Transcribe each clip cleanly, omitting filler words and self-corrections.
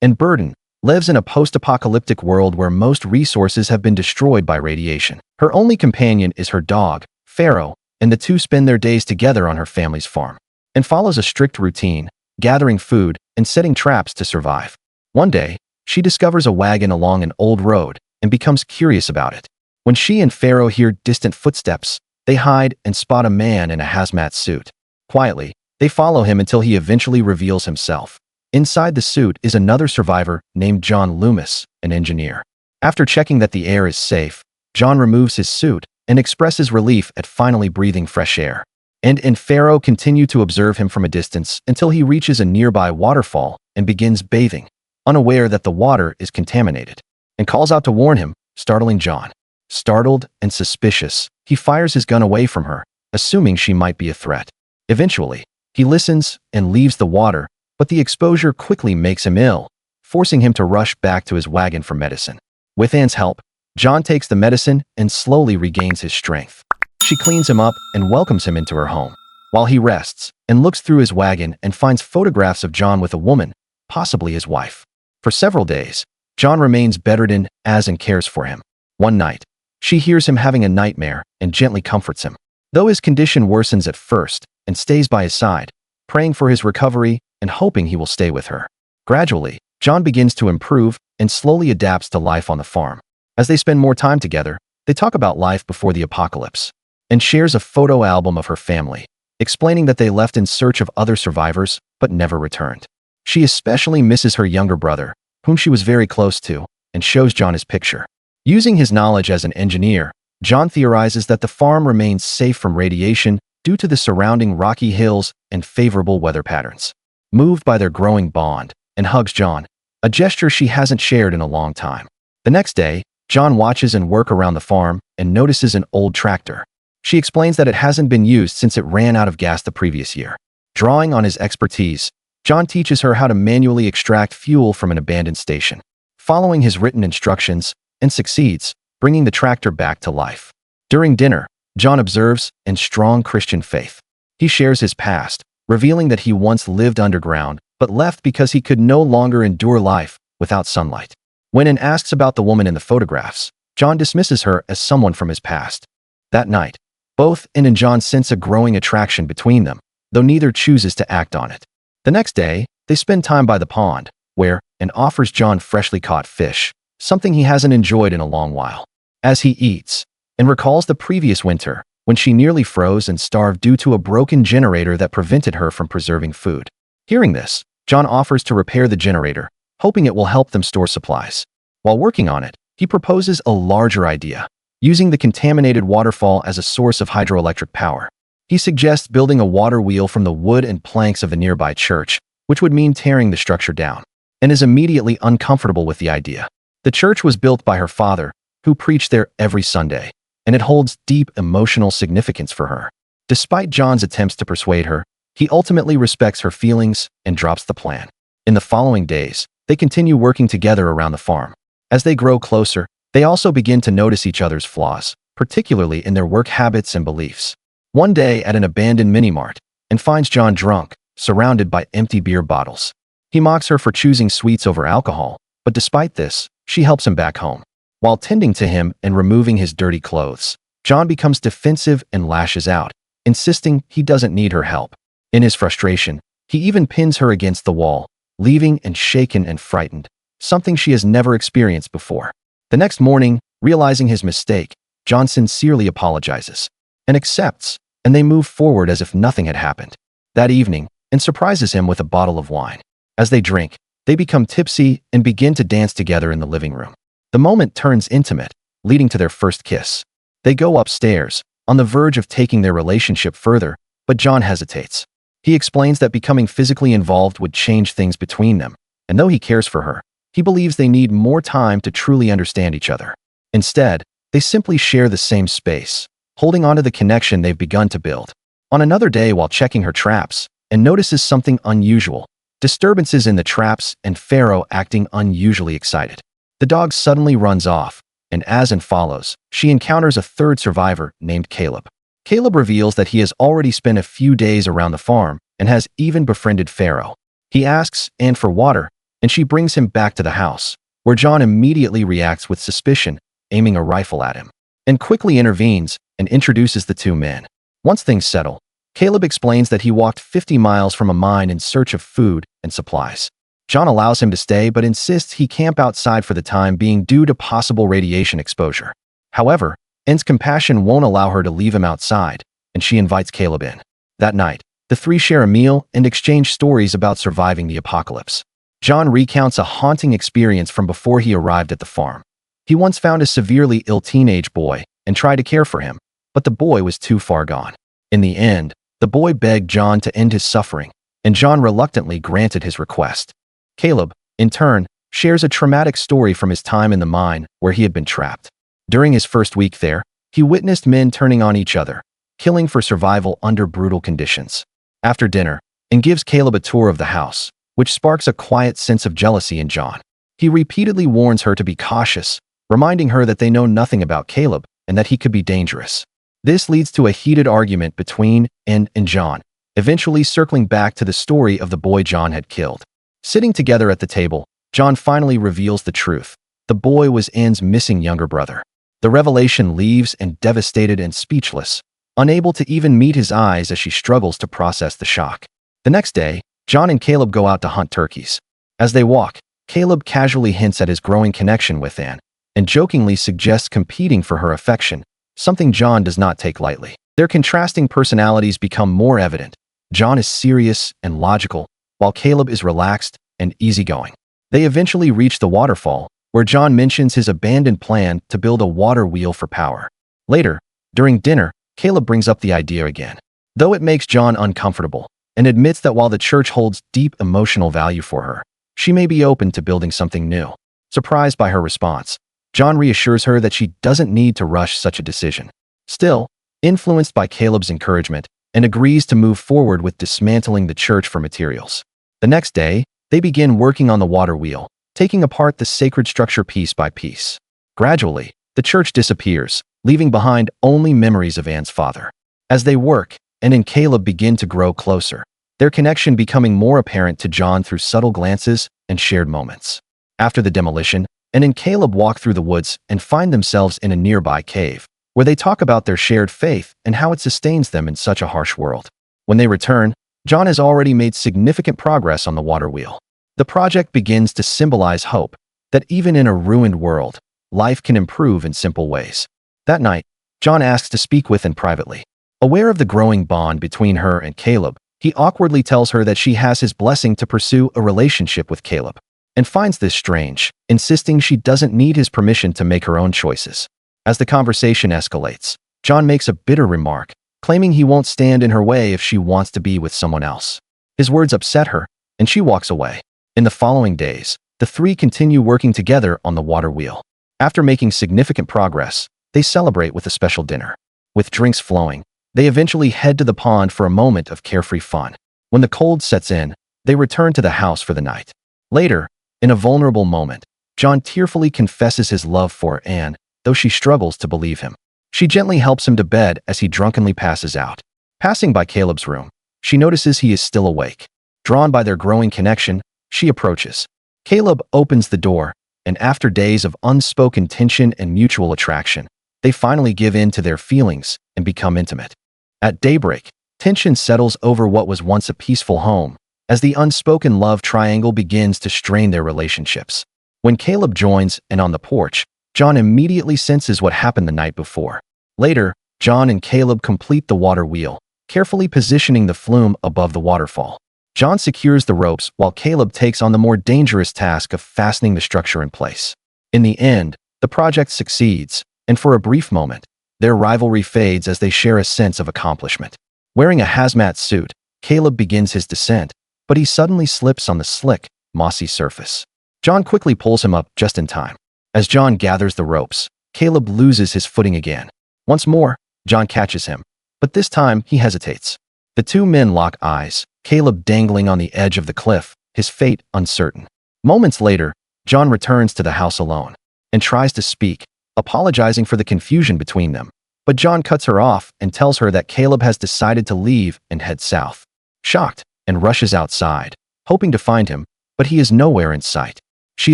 and Burden lives in a post-apocalyptic world where most resources have been destroyed by radiation. Her only companion is her dog, Pharaoh, and the two spend their days together on her family's farm and follows a strict routine, gathering food and setting traps to survive. One day, she discovers a wagon along an old road and becomes curious about it. When she and Pharaoh hear distant footsteps, they hide and spot a man in a hazmat suit. Quietly, they follow him until he eventually reveals himself. Inside the suit is another survivor named John Loomis, an engineer. After checking that the air is safe, John removes his suit and expresses relief at finally breathing fresh air. And Pharaoh continue to observe him from a distance until he reaches a nearby waterfall and begins bathing, unaware that the water is contaminated, and calls out to warn him, startling John. Startled and suspicious, he fires his gun away from her, assuming she might be a threat. Eventually, he listens and leaves the water, but the exposure quickly makes him ill, forcing him to rush back to his wagon for medicine. With Anne's help, John takes the medicine and slowly regains his strength. She cleans him up and welcomes him into her home, while he rests and looks through his wagon and finds photographs of John with a woman, possibly his wife. For several days, John remains bedridden as and cares for him. One night, she hears him having a nightmare and gently comforts him. Though his condition worsens at first and stays by his side, praying for his recovery and hoping he will stay with her. Gradually, John begins to improve and slowly adapts to life on the farm. As they spend more time together, they talk about life before the apocalypse and shares a photo album of her family, explaining that they left in search of other survivors but never returned. She especially misses her younger brother, whom she was very close to, and shows John his picture. Using his knowledge as an engineer, John theorizes that the farm remains safe from radiation due to the surrounding rocky hills and favorable weather patterns. Moved by their growing bond, and hugs John, a gesture she hasn't shared in a long time. The next day, John watches and work around the farm and notices an old tractor. She explains that it hasn't been used since it ran out of gas the previous year. Drawing on his expertise, John teaches her how to manually extract fuel from an abandoned station, following his written instructions, and succeeds, bringing the tractor back to life. During dinner, John observes in strong Christian faith. He shares his past, revealing that he once lived underground but left because he could no longer endure life without sunlight. When Anne asks about the woman in the photographs, John dismisses her as someone from his past. That night, both Anne and John sense a growing attraction between them, though neither chooses to act on it. The next day, they spend time by the pond, where Anne offers John freshly caught fish, something he hasn't enjoyed in a long while. As he eats, Anne recalls the previous winter, when she nearly froze and starved due to a broken generator that prevented her from preserving food. Hearing this, John offers to repair the generator, hoping it will help them store supplies. While working on it, he proposes a larger idea, using the contaminated waterfall as a source of hydroelectric power. He suggests building a water wheel from the wood and planks of the nearby church, which would mean tearing the structure down, and is immediately uncomfortable with the idea. The church was built by her father, who preached there every Sunday, and it holds deep emotional significance for her. Despite John's attempts to persuade her, he ultimately respects her feelings and drops the plan. In the following days, they continue working together around the farm. As they grow closer, they also begin to notice each other's flaws, particularly in their work habits and beliefs. One day at an abandoned mini-mart, Anne finds John drunk, surrounded by empty beer bottles. He mocks her for choosing sweets over alcohol, but despite this, she helps him back home. While tending to him and removing his dirty clothes, John becomes defensive and lashes out, insisting he doesn't need her help. In his frustration, he even pins her against the wall, leaving Anne shaken and frightened, something she has never experienced before. The next morning, realizing his mistake, John sincerely apologizes and accepts, and they move forward as if nothing had happened. That evening, Anne surprises him with a bottle of wine. As they drink, they become tipsy and begin to dance together in the living room. The moment turns intimate, leading to their first kiss. They go upstairs, on the verge of taking their relationship further, but John hesitates. He explains that becoming physically involved would change things between them, and though he cares for her, he believes they need more time to truly understand each other. Instead, they simply share the same space, holding on to the connection they've begun to build. On another day while checking her traps, Anne notices something unusual, disturbances in the traps and Pharaoh acting unusually excited. The dog suddenly runs off, and as Anne follows, she encounters a third survivor named Caleb. Caleb reveals that he has already spent a few days around the farm and has even befriended Pharaoh. He asks Anne for water, and she brings him back to the house, where John immediately reacts with suspicion, aiming a rifle at him, and quickly intervenes and introduces the two men. Once things settle, Caleb explains that he walked 50 miles from a mine in search of food and supplies. John allows him to stay but insists he camp outside for the time being due to possible radiation exposure. However, Anne's compassion won't allow her to leave him outside, and she invites Caleb in. That night, the three share a meal and exchange stories about surviving the apocalypse. John recounts a haunting experience from before he arrived at the farm. He once found a severely ill teenage boy and tried to care for him, but the boy was too far gone. In the end, the boy begged John to end his suffering, and John reluctantly granted his request. Caleb, in turn, shares a traumatic story from his time in the mine where he had been trapped. During his first week there, he witnessed men turning on each other, killing for survival under brutal conditions. After dinner, Anne gives Caleb a tour of the house, which sparks a quiet sense of jealousy in John. He repeatedly warns her to be cautious, reminding her that they know nothing about Caleb and that he could be dangerous. This leads to a heated argument between Anne and John, eventually circling back to the story of the boy John had killed. Sitting together at the table, John finally reveals the truth. The boy was Anne's missing younger brother. The revelation leaves Anne devastated and speechless, unable to even meet his eyes as she struggles to process the shock. The next day, John and Caleb go out to hunt turkeys. As they walk, Caleb casually hints at his growing connection with Anne and jokingly suggests competing for her affection, something John does not take lightly. Their contrasting personalities become more evident. John is serious and logical, while Caleb is relaxed and easygoing. They eventually reach the waterfall, where John mentions his abandoned plan to build a water wheel for power. Later, during dinner, Caleb brings up the idea again, though it makes John uncomfortable, and admits that while the church holds deep emotional value for her, she may be open to building something new. Surprised by her response, John reassures her that she doesn't need to rush such a decision. Still, influenced by Caleb's encouragement, Anne agrees to move forward with dismantling the church for materials. The next day, they begin working on the water wheel, taking apart the sacred structure piece by piece. Gradually, the church disappears, leaving behind only memories of Anne's father. As they work, Anne and Caleb begin to grow closer, their connection becoming more apparent to John through subtle glances and shared moments. After the demolition, Anne and Caleb walk through the woods and find themselves in a nearby cave, where they talk about their shared faith and how it sustains them in such a harsh world. When they return, John has already made significant progress on the water wheel. The project begins to symbolize hope, that even in a ruined world, life can improve in simple ways. That night, John asks to speak with Anne privately. Aware of the growing bond between her and Caleb, he awkwardly tells her that she has his blessing to pursue a relationship with Caleb, and finds this strange, insisting she doesn't need his permission to make her own choices. As the conversation escalates, John makes a bitter remark, claiming he won't stand in her way if she wants to be with someone else. His words upset her, and she walks away. In the following days, the three continue working together on the water wheel. After making significant progress, they celebrate with a special dinner. With drinks flowing, they eventually head to the pond for a moment of carefree fun. When the cold sets in, they return to the house for the night. Later, in a vulnerable moment, John tearfully confesses his love for Anne, though she struggles to believe him. She gently helps him to bed as he drunkenly passes out. Passing by Caleb's room, she notices he is still awake. Drawn by their growing connection, she approaches. Caleb opens the door, and after days of unspoken tension and mutual attraction, they finally give in to their feelings and become intimate. At daybreak, tension settles over what was once a peaceful home, as the unspoken love triangle begins to strain their relationships. When Caleb joins Anne on the porch, John immediately senses what happened the night before. Later, John and Caleb complete the water wheel, carefully positioning the flume above the waterfall. John secures the ropes while Caleb takes on the more dangerous task of fastening the structure in place. In the end, the project succeeds, and for a brief moment, their rivalry fades as they share a sense of accomplishment. Wearing a hazmat suit, Caleb begins his descent, but he suddenly slips on the slick, mossy surface. John quickly pulls him up just in time. As John gathers the ropes, Caleb loses his footing again. Once more, John catches him, but this time he hesitates. The two men lock eyes, Caleb dangling on the edge of the cliff, his fate uncertain. Moments later, John returns to the house alone and tries to speak, apologizing for the confusion between them. But John cuts her off and tells her that Caleb has decided to leave and head south. Shocked, Anne rushes outside, hoping to find him, but he is nowhere in sight. She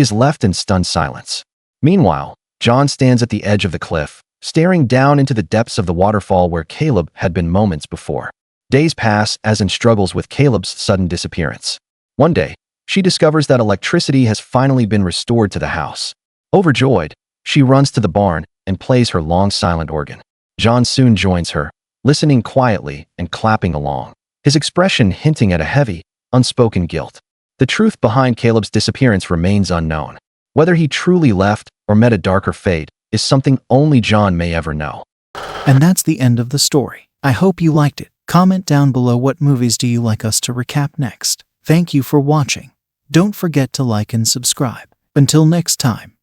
is left in stunned silence. Meanwhile, John stands at the edge of the cliff, staring down into the depths of the waterfall where Caleb had been moments before. Days pass as Anne struggles with Caleb's sudden disappearance. One day, she discovers that electricity has finally been restored to the house. Overjoyed, she runs to the barn and plays her long silent organ. John soon joins her, listening quietly and clapping along, his expression hinting at a heavy, unspoken guilt. The truth behind Caleb's disappearance remains unknown. Whether he truly left or met a darker fate is something only John may ever know. And that's the end of the story. I hope you liked it. Comment down below what movies do you like us to recap next. Thank you for watching. Don't forget to like and subscribe. Until next time.